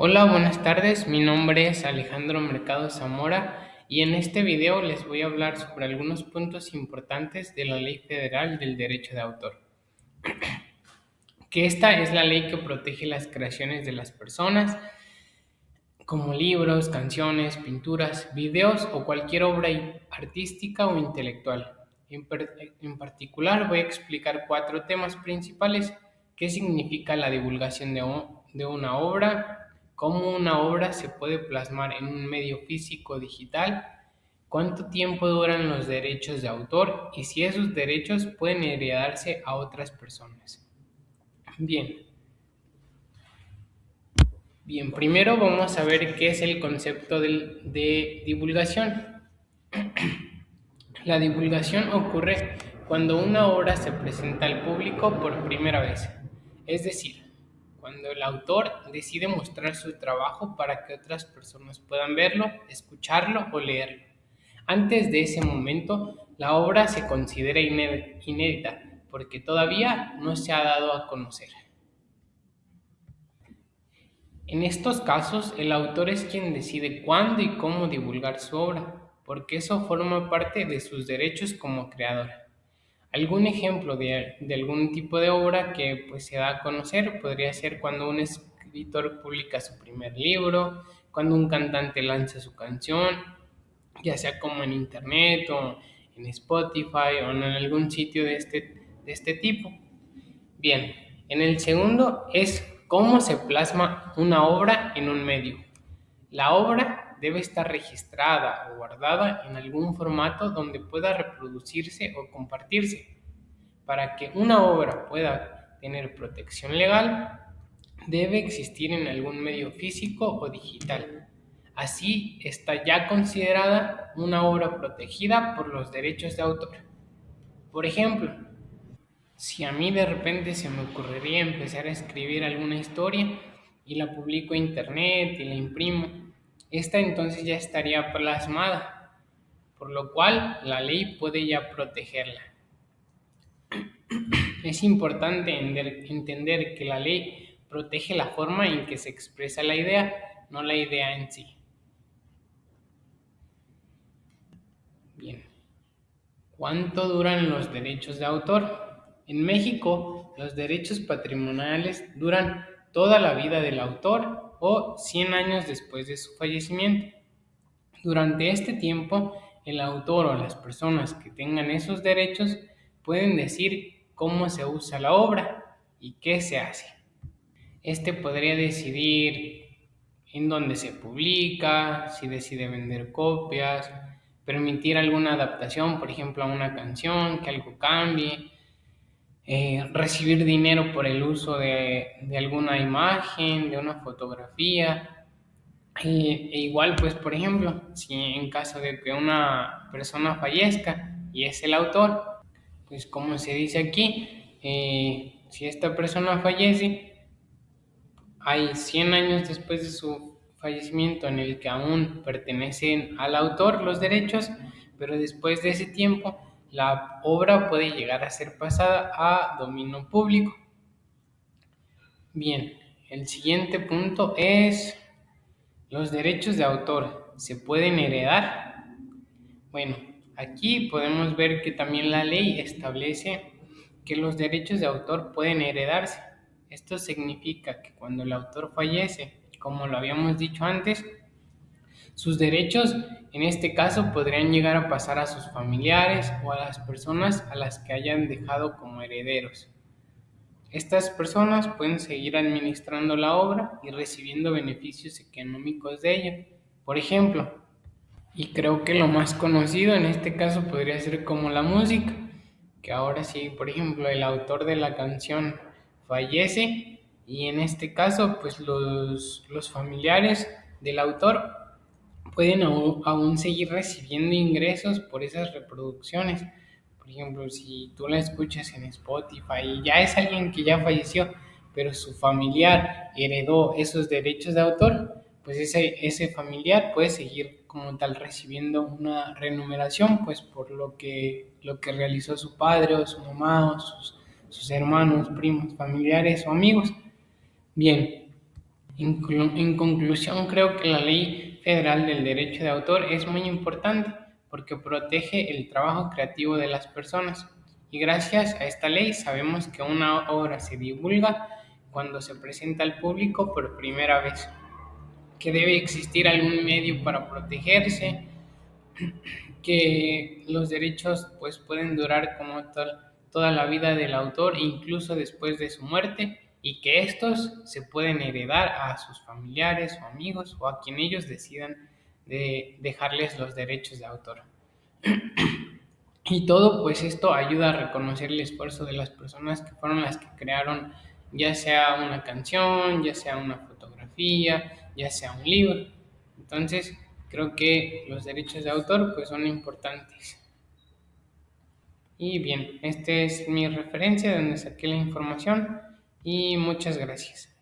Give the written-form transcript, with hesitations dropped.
Hola, buenas tardes. Mi nombre es Alejandro Mercado Zamora y en este video les voy a hablar sobre algunos puntos importantes de la Ley Federal del Derecho de Autor. Que esta es la ley que protege las creaciones de las personas, como libros, canciones, pinturas, videos o cualquier obra artística o intelectual. En particular voy a explicar 4 temas principales: qué significa la divulgación de una obra, cómo una obra se puede plasmar en un medio físico o digital, cuánto tiempo duran los derechos de autor y si esos derechos pueden heredarse a otras personas. Bien, Bien, primero vamos a ver qué es el concepto de divulgación. La divulgación ocurre cuando una obra se presenta al público por primera vez, es decir, cuando el autor decide mostrar su trabajo para que otras personas puedan verlo, escucharlo o leerlo. Antes de ese momento, la obra se considera inédita porque todavía no se ha dado a conocer. En estos casos, el autor es quien decide cuándo y cómo divulgar su obra, porque eso forma parte de sus derechos como creador. Algún ejemplo de algún tipo de obra que se da a conocer podría ser cuando un escritor publica su primer libro, cuando un cantante lanza su canción, ya sea como en internet o en Spotify o en algún sitio de este tipo. Bien, en el segundo es cómo se plasma una obra en un medio. La obra debe estar registrada o guardada en algún formato donde pueda reproducirse o compartirse. Para que una obra pueda tener protección legal, debe existir en algún medio físico o digital. Así está ya considerada una obra protegida por los derechos de autor. Por ejemplo, si a mí de repente se me ocurriría empezar a escribir alguna historia y la publico en internet y la imprimo, esta entonces ya estaría plasmada, por lo cual la ley puede ya protegerla. Es importante entender que la ley protege la forma en que se expresa la idea, no la idea en sí. Bien. ¿Cuánto duran los derechos de autor? En México, los derechos patrimoniales duran toda la vida del autor o 100 años después de su fallecimiento. Durante este tiempo, el autor o las personas que tengan esos derechos pueden decir cómo se usa la obra y qué se hace. Este podría decidir en dónde se publica, si decide vender copias, permitir alguna adaptación, por ejemplo, a una canción, que algo cambie, recibir dinero por el uso de alguna imagen, de una fotografía. E igual, pues, por ejemplo, si en caso de que una persona fallezca y es el autor, pues como se dice aquí, si esta persona fallece, hay 100 años después de su fallecimiento en el que aún pertenecen al autor los derechos, pero después de ese tiempo la obra puede llegar a ser pasada a dominio público. Bien, el siguiente punto es: ¿los derechos de autor se pueden heredar? Bueno, aquí podemos ver que también la ley establece que los derechos de autor pueden heredarse. Esto significa que cuando el autor fallece, como lo habíamos dicho antes, sus derechos en este caso podrían llegar a pasar a sus familiares o a las personas a las que hayan dejado como herederos. Estas personas pueden seguir administrando la obra y recibiendo beneficios económicos de ella. Por ejemplo, y creo que lo más conocido en este caso podría ser como la música, que ahora sí, por ejemplo, el autor de la canción fallece y en este caso, pues los familiares del autor pueden aún seguir recibiendo ingresos por esas reproducciones. Por ejemplo, si tú la escuchas en Spotify y ya es alguien que ya falleció, pero su familiar heredó esos derechos de autor, pues ese familiar puede seguir como tal recibiendo una remuneración, pues por lo que realizó su padre o su mamá o sus hermanos, primos, familiares o amigos. Bien, En conclusión, creo que la Ley Federal del Derecho de Autor es muy importante porque protege el trabajo creativo de las personas. Y gracias a esta ley sabemos que una obra se divulga cuando se presenta al público por primera vez, que debe existir algún medio para protegerse, que los derechos pues pueden durar como toda la vida del autor, incluso después de su muerte, y que estos se pueden heredar a sus familiares o amigos o a quien ellos decidan de dejarles los derechos de autor. Y todo, pues esto ayuda a reconocer el esfuerzo de las personas que fueron las que crearon, ya sea una canción, ya sea una fotografía, ya sea un libro. Entonces, creo que los derechos de autor pues son importantes. Y bien, esta es mi referencia de donde saqué la información y muchas gracias.